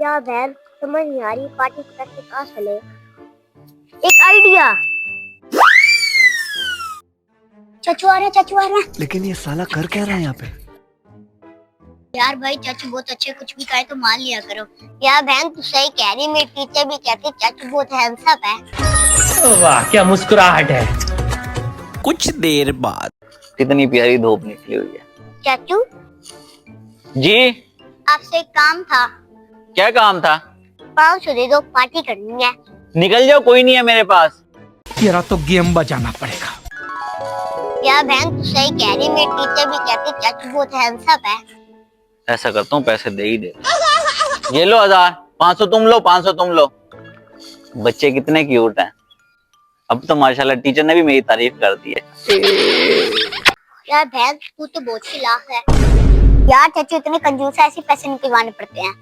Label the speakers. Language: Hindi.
Speaker 1: क्या बहन समझ नहीं आ रही पार्टी करके कहाँ चले। एक आइडिया। चाचू आ रहे चाचू आ रहे।
Speaker 2: लेकिन ये साला कर क्या रहा है यहाँ पे?
Speaker 1: यार भाई चाचू बहुत अच्छे, कुछ भी कहे तो मान लिया करो। यार बहन तू सही कह रही, मेरी टीचर भी कहती चाचू बहुत हैंडसम है।
Speaker 3: वाह क्या मुस्कुराहट है।
Speaker 2: कुछ देर बाद
Speaker 4: कितनी प्यारी धूप निकली हुई है।
Speaker 1: चाचू
Speaker 4: जी
Speaker 1: आपसे एक काम था।
Speaker 4: क्या काम था?
Speaker 1: 500 दे दो, पार्टी करनी है।
Speaker 4: निकल जाओ, कोई नहीं है मेरे पास।
Speaker 2: तेरा तो गेम बजाना पड़ेगा।
Speaker 1: यार बहन तू सही कह रही, मेरी टीचर भी कहती चाचू बहुत हैंडसम है।
Speaker 4: ऐसा करता हूँ, पैसे दे ही दे। ये लो 1000, 500 तुम लो, 500 तुम लो। बच्चे कितने क्यूट हैं। अब तो माशाल्लाह टीचर ने भी मेरी तारीफ कर दी है।
Speaker 1: यार बहन तू तो बहुत खिलाफ है। यार चाचू इतने कंजूस है, ऐसे पैसे निकलवाने पड़ते हैं।